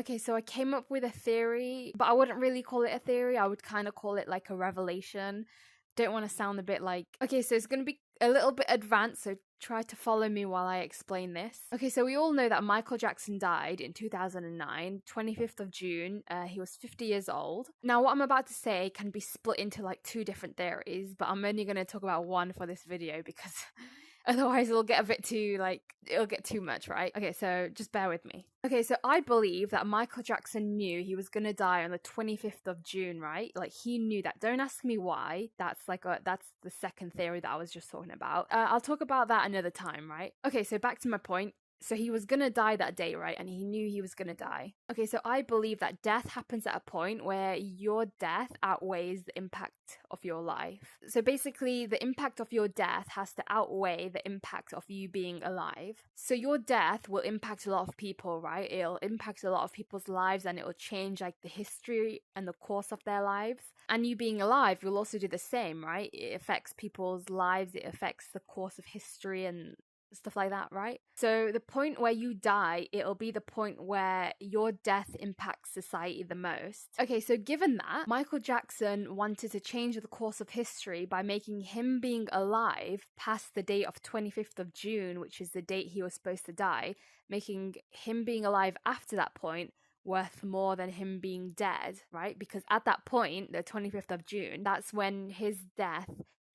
Okay, so I came up with a theory, but I wouldn't really call it a theory. I would kind of call it like a revelation. Don't want to sound a bit like... Okay, so it's going to be a little bit advanced, so try to follow me while I explain this. Okay, so we all know that Michael Jackson died in 2009, 25th of June. He was 50 years old. Now, what I'm about to say can be split into like two different theories, but I'm only going to talk about one for this video because otherwise it'll get a bit too, it'll get too much, right? Okay, so just bear with me. Okay, so I believe that Michael Jackson knew he was gonna die on the 25th of June, right? Like, he knew that. Don't ask me why. That's the second theory that I was just talking about. I'll talk about that another time, right? Okay, so back to my point. So he was gonna die that day, right? And he knew he was gonna die. Okay, so I believe that death happens at a point where your death outweighs the impact of your life. So basically, the impact of your death has to outweigh the impact of you being alive. So your death will impact a lot of people, right? It'll impact a lot of people's lives, and it will change like the history and the course of their lives. And you being alive will also do the same, right? It affects people's lives, it affects the course of history and stuff like that, right? So the point where you die, it'll be the point where your death impacts society the most. Okay, so given that, Michael Jackson wanted to change the course of history by making him being alive past the date of 25th of June, which is the date he was supposed to die, making him being alive after that point worth more than him being dead, right? Because at that point, the 25th of June, that's when his death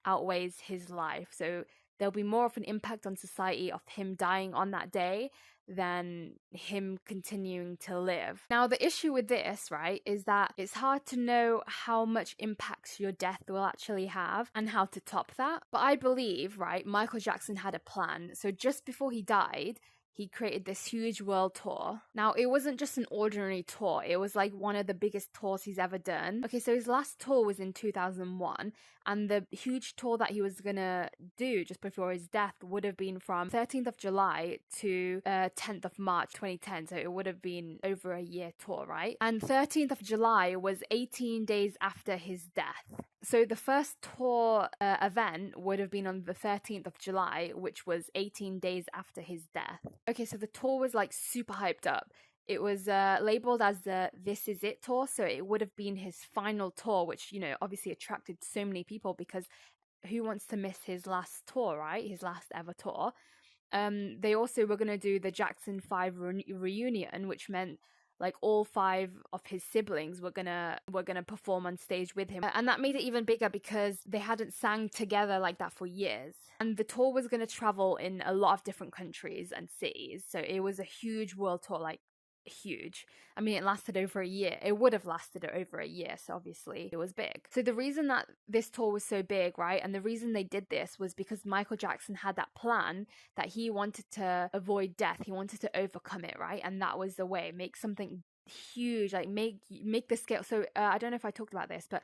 outweighs his life. So there'll be more of an impact on society of him dying on that day than him continuing to live. Now, the issue with this, right, is that it's hard to know how much impact your death will actually have and how to top that. But I believe, right, Michael Jackson had a plan. So just before he died, he created this huge world tour. Now, it wasn't just an ordinary tour. It was like one of the biggest tours he's ever done. Okay, so his last tour was in 2001, and the huge tour that he was gonna do just before his death would have been from 13th of July to 10th of March 2010. So it would have been over a year tour, right? And 13th of July was 18 days after his death. So the first tour event would have been on the 13th of July, which was 18 days after his death. Okay, so the tour was like super hyped up. It was labeled as the This Is It tour, so it would have been his final tour, which, you know, obviously attracted so many people because who wants to miss his last tour, right? His last ever tour. They also were going to do the Jackson 5 reunion, which meant like all 5 of his siblings were gonna perform on stage with him, and that made it even bigger because they hadn't sang together like that for years. And the tour was gonna travel in a lot of different countries and cities, so it was a huge world tour, like huge. I mean, it lasted over a year. It would have lasted over a year, so obviously it was big. So the reason that this tour was so big, right, and the reason they did this was because Michael Jackson had that plan that he wanted to avoid death. He wanted to overcome it, right? And that was the way. Make something huge, like make the scale. So I don't know if I talked about this, but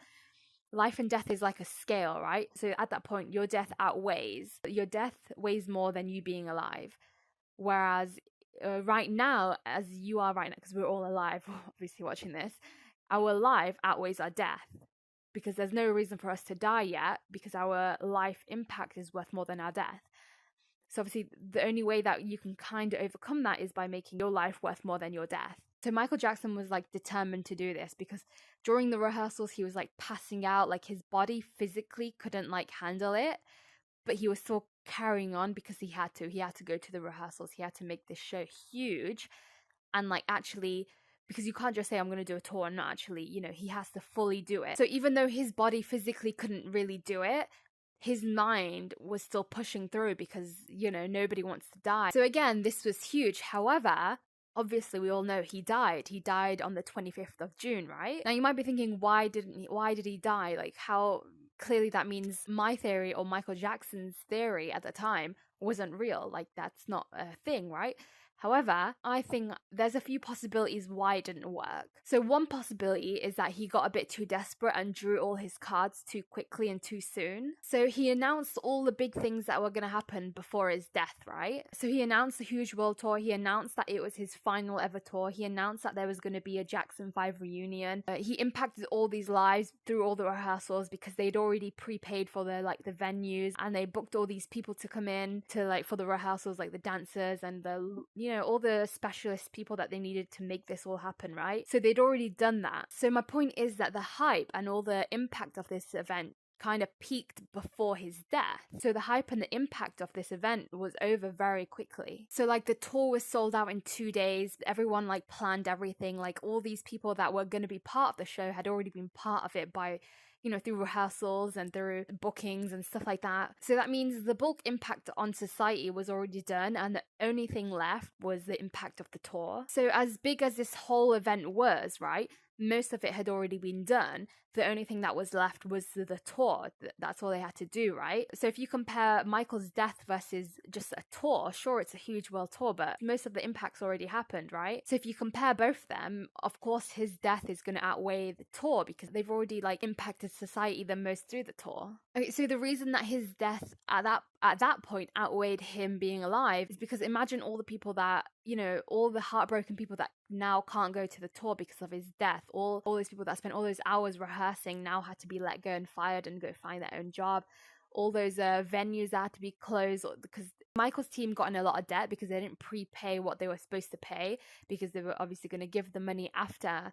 life and death is like a scale, right? So at that point, your death weighs more than you being alive. Whereas right now, as you are right now, because we're all alive, obviously watching this, our life outweighs our death because there's no reason for us to die yet because our life impact is worth more than our death. So obviously the only way that you can kind of overcome that is by making your life worth more than your death. So Michael Jackson was like determined to do this because during the rehearsals he was like passing out, like his body physically couldn't like handle it, but he was still carrying on because he had to go to the rehearsals. He had to make this show huge and like actually, because you can't just say I'm going to do a tour and not actually, you know, he has to fully do it. So even though his body physically couldn't really do it, his mind was still pushing through because, you know, nobody wants to die. So again, this was huge. However, obviously we all know he died. He died on the 25th of June, right? Now you might be thinking, why did he die? Like, how clearly that means my theory or Michael Jackson's theory at the time wasn't real. Like, that's not a thing, right? However, I think there's a few possibilities why it didn't work. So one possibility is that he got a bit too desperate and drew all his cards too quickly and too soon. So he announced all the big things that were going to happen before his death, right? So he announced a huge world tour. He announced that it was his final ever tour. He announced that there was going to be a Jackson 5 reunion. He impacted all these lives through all the rehearsals because they'd already prepaid for the venues, and they booked all these people to come in to for the rehearsals, like the dancers and the all the specialist people that they needed to make this all happen, right? So they'd already done that. So my point is that the hype and all the impact of this event kind of peaked before his death. So the hype and the impact of this event was over very quickly. So like the tour was sold out in 2 days. Everyone like planned everything. Like all these people that were going to be part of the show had already been part of it by through rehearsals and through bookings and stuff like that. So that means the bulk impact on society was already done, and the only thing left was the impact of the tour. So as big as this whole event was, right, most of it had already been done. The only thing that was left was the tour. That's all they had to do, right? So if you compare Michael's death versus just a tour, sure, it's a huge world tour, but most of the impact's already happened, right? So if you compare both of them, of course his death is going to outweigh the tour because they've already like impacted society the most through the tour. Okay, so the reason that his death at that point outweighed him being alive is because imagine all the people that, all the heartbroken people that now can't go to the tour because of his death. All those people that spent all those hours rehearsing now had to be let go and fired and go find their own job. All those venues that had to be closed because Michael's team got in a lot of debt because they didn't prepay what they were supposed to pay because they were obviously going to give the money after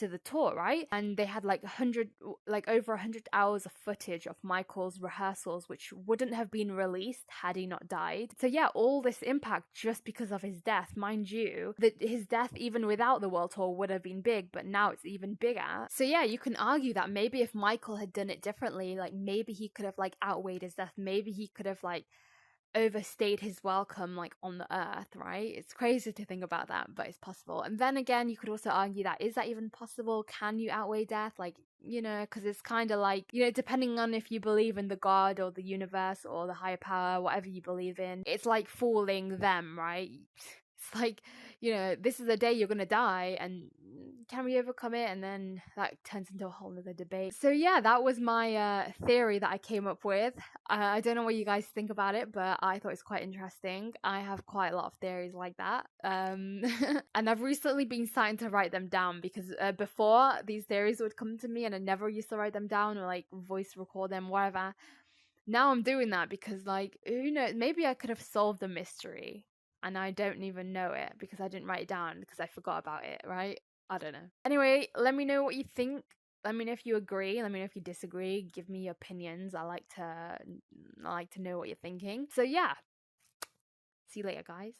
the tour, right? And they had over 100 hours of footage of Michael's rehearsals, which wouldn't have been released had he not died. So yeah, all this impact just because of his death. Mind you, that his death, even without the world tour, would have been big, but now it's even bigger. So yeah, you can argue that maybe if Michael had done it differently, like maybe he could have like outweighed his death. Maybe he could have like overstayed his welcome like on the earth, right? It's crazy to think about that, but it's possible. And then again, you could also argue that is that even possible? Can you outweigh death? Like, because it's kind of like, depending on if you believe in the God or the universe or the higher power, whatever you believe in, it's like fooling them, right? It's like, this is the day you're gonna die, and can we overcome it? And then that turns into a whole other debate. So yeah, that was my theory that I came up with. I don't know what you guys think about it, but I thought it's quite interesting. I have quite a lot of theories like that. And I've recently been starting to write them down because before these theories would come to me and I never used to write them down or like voice record them, whatever. Now I'm doing that because like, who knows, maybe I could have solved the mystery and I don't even know it because I didn't write it down because I forgot about it, right? I don't know. Anyway, let me know what you think. Let me know if you agree. Let me know if you disagree. Give me your opinions. I like to know what you're thinking. So yeah. See you later, guys.